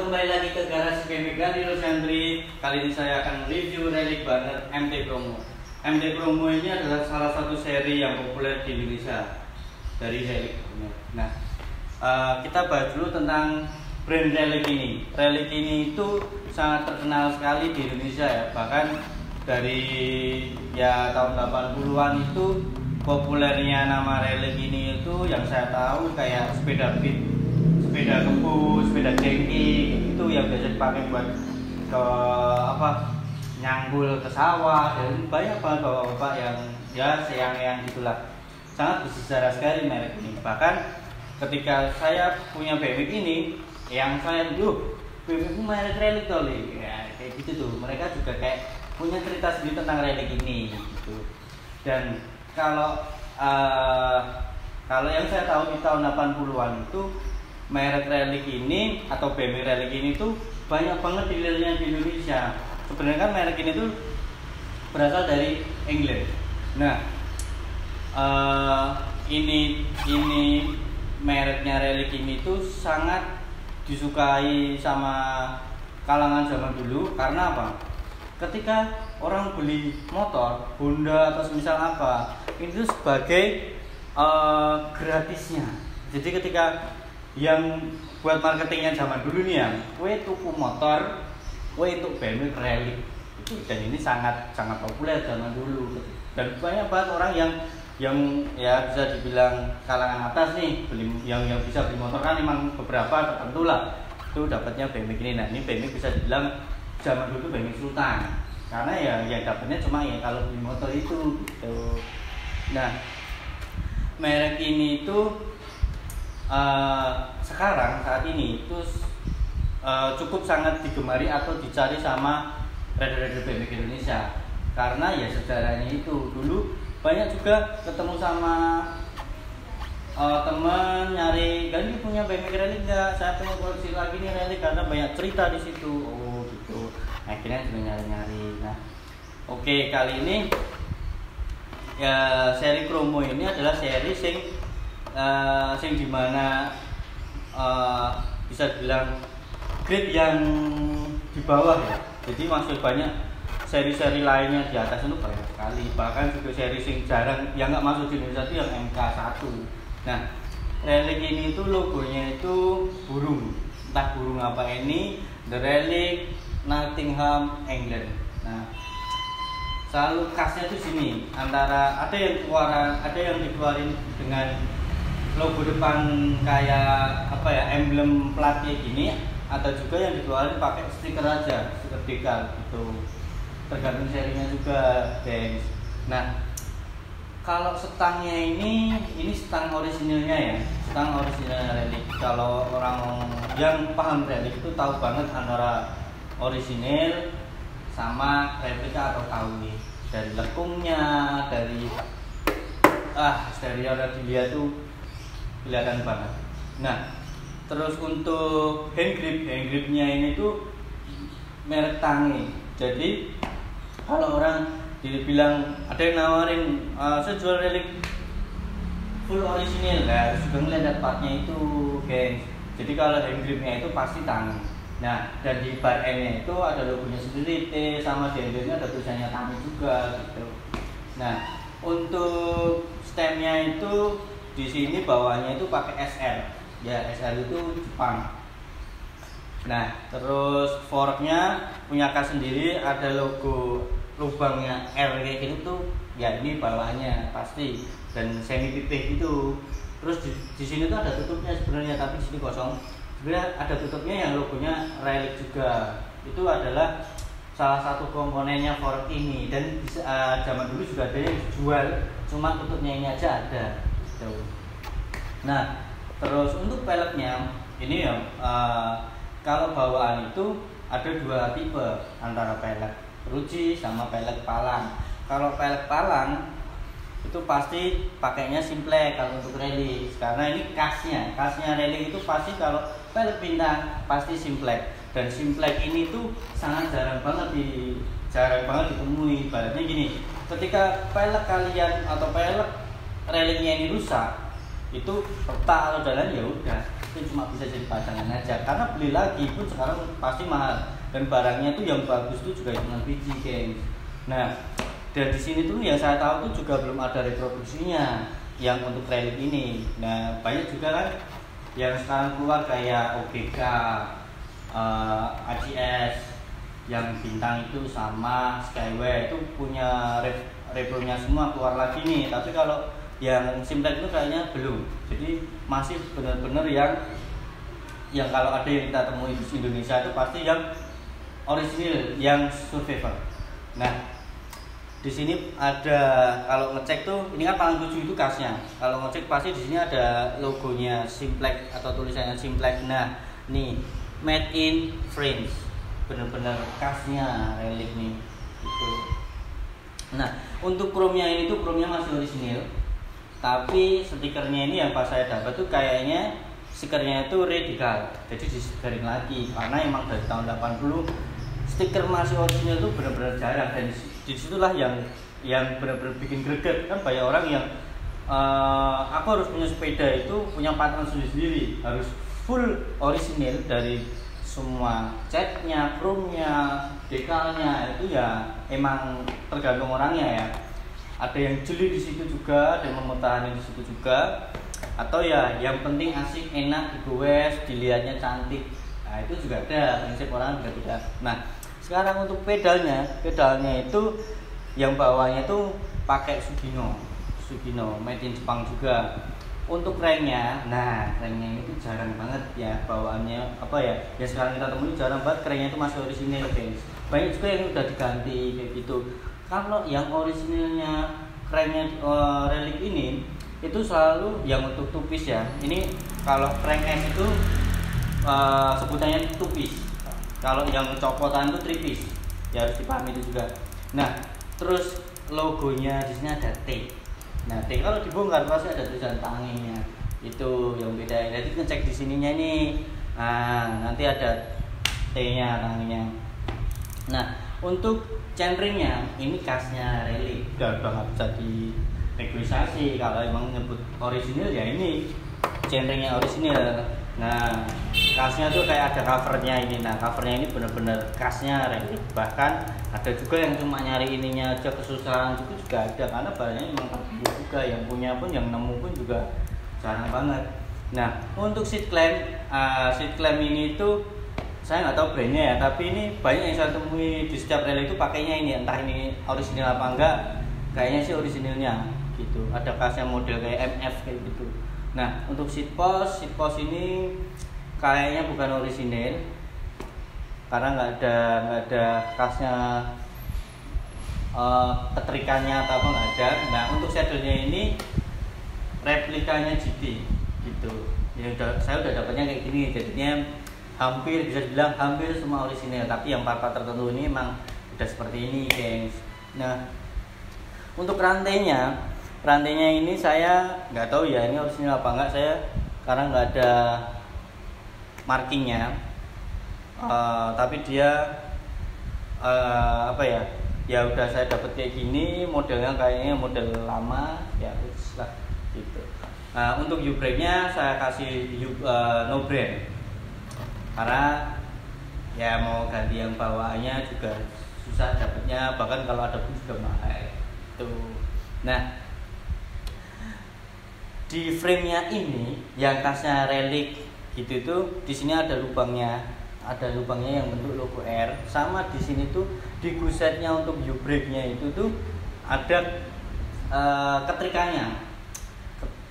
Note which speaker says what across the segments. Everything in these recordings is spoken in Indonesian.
Speaker 1: kembali lagi ke garasi BMX Ganti Rosandri. Kali ini saya akan review relic banner MT Promo. MT Promo ini adalah salah satu seri yang populer di Indonesia dari relic. Nah, kita bahas dulu tentang brand relic ini. Relic ini itu sangat terkenal sekali di Indonesia ya. Bahkan dari ya tahun 80-an itu populernya nama relic ini itu yang saya tahu kayak sepeda beat, sepeda kebus, sepeda jengki itu yang biasa dipakai buat ke nyanggul ke sawah, dan banyak banget bapak-bapak yang ya yang gitulah. Sangat bersejarah sekali merek ini. Bahkan ketika saya punya BMX ini, yang saya BMX merek relic toli ya, kayak gitu tuh. Mereka juga kayak punya cerita sendiri tentang relic ini gitu. Dan kalau yang saya tahu di tahun 80-an itu merek relic ini atau BMX relic ini tuh banyak banget dealernya di Indonesia. Sebenarnya kan merek ini tuh berasal dari England. Nah, ini mereknya relic ini tuh sangat disukai sama kalangan zaman dulu. Karena apa? Ketika orang beli motor Honda atau semisal apa, itu sebagai gratisnya. Jadi ketika yang buat marketingnya zaman dulu nih ya, kue tuku motor, kue untuk BMX relic itu, dan ini sangat populer zaman dulu. Dan banyak banget orang yang ya bisa dibilang kalangan atas nih, yang bisa beli motor kan memang beberapa tertentu lah, itu dapatnya BMX ini. Nah, ini BMX bisa dibilang zaman dulu BMX Sultan, karena ya dapatnya cuma ya kalau beli motor itu gitu. Nah, merek ini itu sekarang saat ini itu cukup sangat digemari atau dicari sama rider-rider BMX Indonesia, karena ya sejarahnya itu dulu banyak juga ketemu sama teman nyari, Ganti punya BMX relic nggak? Saya pengen koleksi lagi nih relic karena banyak cerita di situ. Oh gitu. Akhirnya juga nyari-nyari. Nah, oke, kali ini ya seri promo ini adalah seri sing dimana bisa dibilang grade yang di bawah ya. Jadi masih banyak seri-seri lainnya di atas itu banyak sekali. Bahkan juga seri sing jarang yang nggak masuk di Indonesia itu yang MK1. Nah, relic ini itu logonya itu burung, entah burung apa ini, The Relic Nottingham, England. Nah, selalu khasnya tuh sini, antara ada yang dikeluarin dengan logo depan kayak emblem platnya gini, atau juga yang dikeluarin pakai stiker aja, stiker decal gitu. Tergantung serinya juga, guys. Nah, kalau stangnya ini stang orisinilnya ya, stang orisinal relic. Kalau orang yang paham relic itu tahu banget antara orisinil sama replika atau KW. Dari lekungnya, dari yang dilihat tuh kelihatan banget. Nah, terus untuk hand gripnya ini tuh merek Tange. Jadi kalau orang dibilang ada yang nawarin saya jual relic full original, harus juga ngeliat partnya itu, guys. Jadi kalau hand gripnya itu pasti Tange. Nah, dan di bar N-nya itu ada logonya sendiri, T, sama di handle-nya ada tulisannya Tange juga gitu. Nah, untuk stemnya itu di sini bawahnya itu pakai SR. Ya, SR itu Jepang. Nah, terus forknya punya khas sendiri, ada logo lubangnya R kayak gini tuh. Ya, ini bawahnya pasti, dan semi pipih itu. Terus di sini tuh ada tutupnya sebenarnya, tapi di sini kosong. Sebenarnya ada tutupnya yang logonya relic juga. Itu adalah salah satu komponennya fork ini, dan zaman dulu juga ada yang dijual, cuma tutupnya ini aja ada. Gitu. Nah, terus untuk peleknya ini ya, kalau bawaan itu ada dua tipe, antara pelek ruji sama pelek palang. Kalau pelek palang itu pasti pakainya simple kalau untuk relic, karena ini khasnya relic itu pasti kalau pelek bintang pasti simple. Dan simple ini tuh sangat jarang banget ditemui. Ibaratnya gini, ketika pelek kalian atau pelek relicnya ini rusak, itu retak atau jalan ya udah, itu cuma bisa jadi pajangan aja, karena beli lagi pun sekarang pasti mahal, dan barangnya itu yang bagus itu juga hitungan biji, guys. Nah, dan di sini tuh yang saya tahu tuh juga belum ada reproduksinya yang untuk relic ini. Nah, banyak juga kan yang sekarang keluar kayak OBK, ACS, yang bintang itu sama Skyway itu punya repronya semua keluar lagi nih. Tapi kalau yang Simplex itu kayaknya belum. Jadi masih benar-benar yang kalau ada yang kita temui di Indonesia itu pasti yang original, yang survivor. Nah, di sini ada, kalau ngecek tuh ini kan paling tujuh itu kasnya. Kalau ngecek pasti di sini ada logonya Simplex atau tulisannya Simplex. Nah, nih made in France, benar-benar kasnya relic nih gitu. Nah, untuk chrome-nya ini tuh chrome-nya masih orisinil, tapi stikernya ini yang pas saya dapat tuh kayaknya stikernya itu radikal, jadi disetikerin lagi karena emang dari tahun 80 stiker masih orisinil tuh benar-benar jarang, dan disitulah yang benar-benar bikin greget. Kan banyak orang yang aku harus punya sepeda itu punya patron sendiri, harus full orisinil dari semua catnya, chrome-nya, dekalnya, itu ya emang tergantung orangnya ya. Ada yang jeli di situ juga, ada yang mempertahankan di situ juga, atau ya yang penting asik, enak, digowes, dilihatnya cantik. Nah, itu juga ada, prinsip orang juga tidak. Nah, sekarang untuk pedalnya itu yang bawahnya itu pakai Sugino, made in Jepang juga. Untuk cranknya, nah cranknya itu jarang banget ya bawaannya, apa ya? Ya sekarang kita temui jarang banget cranknya itu masih orisinil, guys. Banyak juga yang udah diganti kayak gitu. Kalau yang orisinilnya cranknya relic ini itu selalu yang untuk tupis ya. Ini kalau crank S itu sebutannya tupis. Kalau yang copotan itu tripis. Ya harus dipahami itu juga. Nah, terus logonya di sini ada T. Nah, T kalau dibongkar pasti ada tulisan tanginya. Itu yang beda. Jadi ngecek di sininya nih. Nah, nanti ada T-nya, tanginya. Nah, untuk chainringnya ini khasnya relic, udah nggak bisa dinegosiasi. Kalau emang nyebut orisinil ya ini chainringnya orisinil. Nah, khasnya tuh kayak ada covernya ini. Nah, covernya ini benar-benar khasnya relic. Bahkan ada juga yang cuma nyari ininya aja kesusahan, itu juga ada karena barangnya emang tertentu juga, yang punya pun, yang nemu pun juga jarang banget. Nah, untuk seat clamp ini tuh saya nggak tahu brandnya ya, tapi ini banyak yang saya temui di setiap relic itu pakainya ini, entah ini orisinil apa enggak, kayaknya sih orisinilnya gitu. Ada khasnya model kayak MF kayak gitu. Nah, untuk seat post ini kayaknya bukan orisinil karena nggak ada khasnya keterikannya atau apa, nggak ada. Nah, untuk saddle-nya ini replikanya GT gitu. Ya saya udah dapatnya kayak gini, jadinya hampir bisa dibilang hampir semua orisinil, tapi yang part-part tertentu ini emang udah seperti ini, guys. Nah, untuk rantainya ini saya nggak tahu ya ini orisinil apa enggak, saya karena nggak ada markingnya, tapi dia apa ya, ya udah saya dapat kayak gini, modelnya kayaknya model lama ya, lah gitu. Nah, untuk U-brake-nya saya kasih no brand karena ya mau ganti yang bawaannya juga susah dapatnya, bahkan kalau ada pun juga mahal tuh. Nah, di frame-nya ini yang khasnya relic gitu tuh, di sini ada lubangnya yang bentuk logo R, sama di sini tuh di gusetnya untuk U-brake-nya itu tuh ada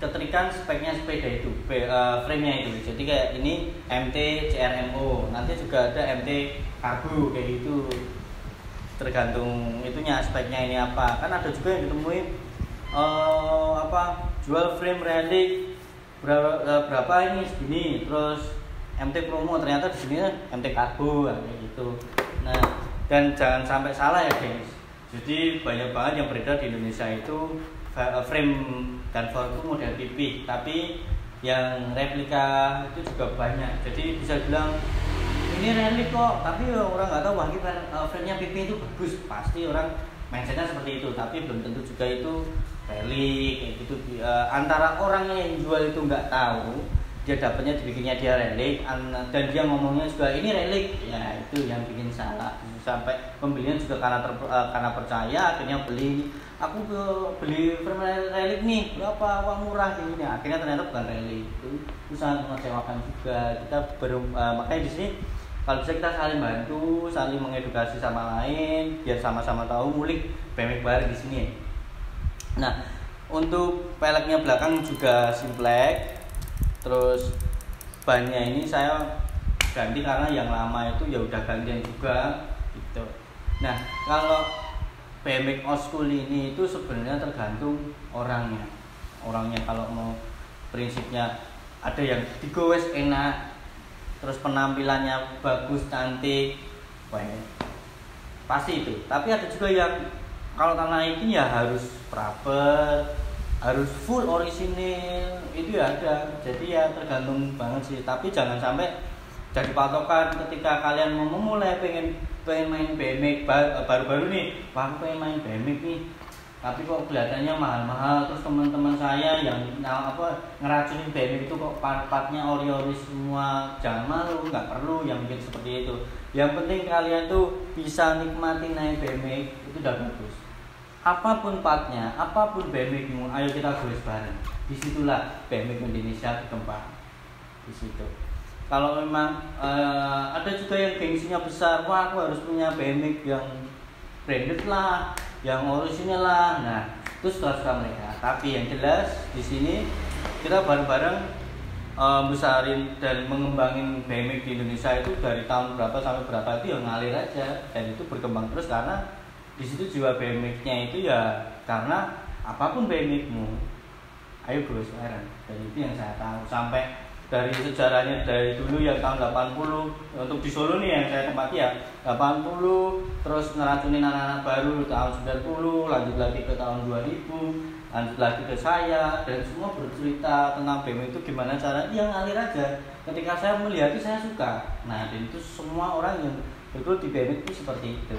Speaker 1: keterikan speknya sepeda itu, frame-nya itu. Jadi kayak ini MT CRMO, nanti juga ada MT Cargo kayak gitu. Tergantung itunya speknya ini apa. Kan ada juga yang ditemui jual frame relic berapa ini segini, terus MT promo ternyata di sini MT Cargo kayak gitu. Nah, dan jangan sampai salah ya, guys. Jadi banyak banget yang beredar di Indonesia itu frame dan fork itu model PP, tapi yang replika itu juga banyak. Jadi bisa bilang ini relic kok, tapi orang nggak tahu wah frame-nya PP itu bagus, pasti orang mindsetnya seperti itu, tapi belum tentu juga itu relic kayak gitu. Antara orangnya yang jual itu nggak tahu, dia dapatnya dibikinnya dia relik, dan dia ngomongnya juga ini relik, ya itu yang bikin salah. Sampai pembelinya juga karena percaya akhirnya beli. Aku beli permen relik nih, berapa, uang murah gini, akhirnya ternyata bukan relik. Itu sangat mengecewakan juga. Kita makanya di sini kalau bisa kita saling bantu, saling mengedukasi sama lain biar sama-sama tahu ngulik BMX bareng di sini. Nah, untuk peleknya belakang juga simplek. Terus bannya ini saya ganti karena yang lama itu ya udah gantian juga gitu. Nah, kalau BMX old school ini itu sebenarnya tergantung orangnya. Orangnya kalau mau prinsipnya ada yang digowes enak, terus penampilannya bagus, cantik, wah, pasti itu. Tapi ada juga yang kalau tanah ini ya harus proper, harus full orisinil, itu ya ada. Jadi ya tergantung banget sih. Tapi jangan sampai jadi patokan ketika kalian mau memulai pengen main BMX baru-baru nih, wah aku pengen main BMX nih, tapi kok kelihatannya mahal-mahal. Terus teman-teman saya yang ngeracunin BMX itu kok part-partnya ori-ori semua. Jangan malu, nggak perlu yang bikin seperti itu. Yang penting kalian tuh bisa nikmati naik BMX, itu udah bagus. Apapun partnya, apapun BMX-mu, ayo kita goes bareng. Disitulah BMX Indonesia berkembang. Di situ. Kalau memang ada juga yang gengsinya besar, wah aku harus punya BMX yang branded lah, yang orisinal lah. Nah, itu suka-suka mereka. Tapi yang jelas di sini kita bareng-bareng besarin dan mengembangin BMX di Indonesia itu dari tahun berapa sampai berapa itu yang ngalir aja, dan itu berkembang terus karena di situ jiwa BMX-nya itu ya karena apapun BMX-mu, ayo goes bareng. Dan itu yang saya tahu sampai dari sejarahnya dari dulu yang tahun 80 untuk di Solo nih yang saya tempati ya 80, terus ngeracunin anak-anak baru tahun 90, lanjut lagi ke tahun 2000, lanjut lagi ke saya, dan semua bercerita tentang BMX itu gimana cara yang ngalir aja. Ketika saya melihat itu saya suka. Nah, dan itu semua orang yang betul di BMX itu seperti itu.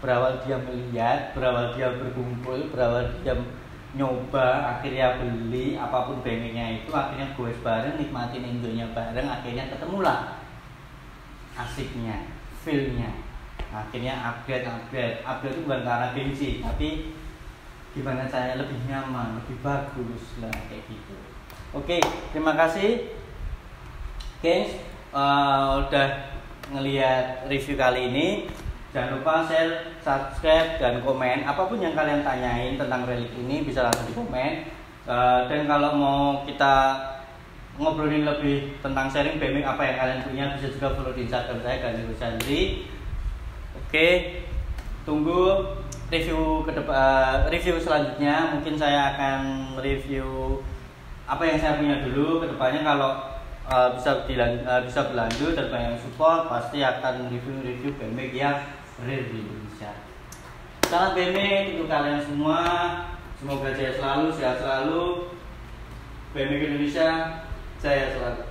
Speaker 1: Berawal dia melihat, berawal dia berkumpul, berawal dia nyoba, akhirnya beli apapun BMX-nya itu, akhirnya goes bareng, nikmatin enjoy-nya bareng, akhirnya ketemulah asiknya, feel-nya. Akhirnya upgrade itu bukan karena gengsi, tapi gimana saya lebih nyaman, lebih bagus lah, kayak gitu. Oke, terima kasih gengs, udah ngelihat review kali ini. Jangan lupa share, subscribe, dan komen. Apapun yang kalian tanyain tentang relik ini bisa langsung di komen. Dan kalau mau kita ngobrolin lebih tentang sharing BMX apa yang kalian punya, bisa juga follow di Instagram saya Gani Rusandri. Oke, tunggu review selanjutnya. Mungkin saya akan review apa yang saya punya dulu. Kedepannya kalau bisa berlanjut dan banyak support, pasti akan review BMX yang real di Indonesia. Salam BMX untuk kalian semua, semoga jaya selalu, sehat selalu. BMX Indonesia jaya selalu.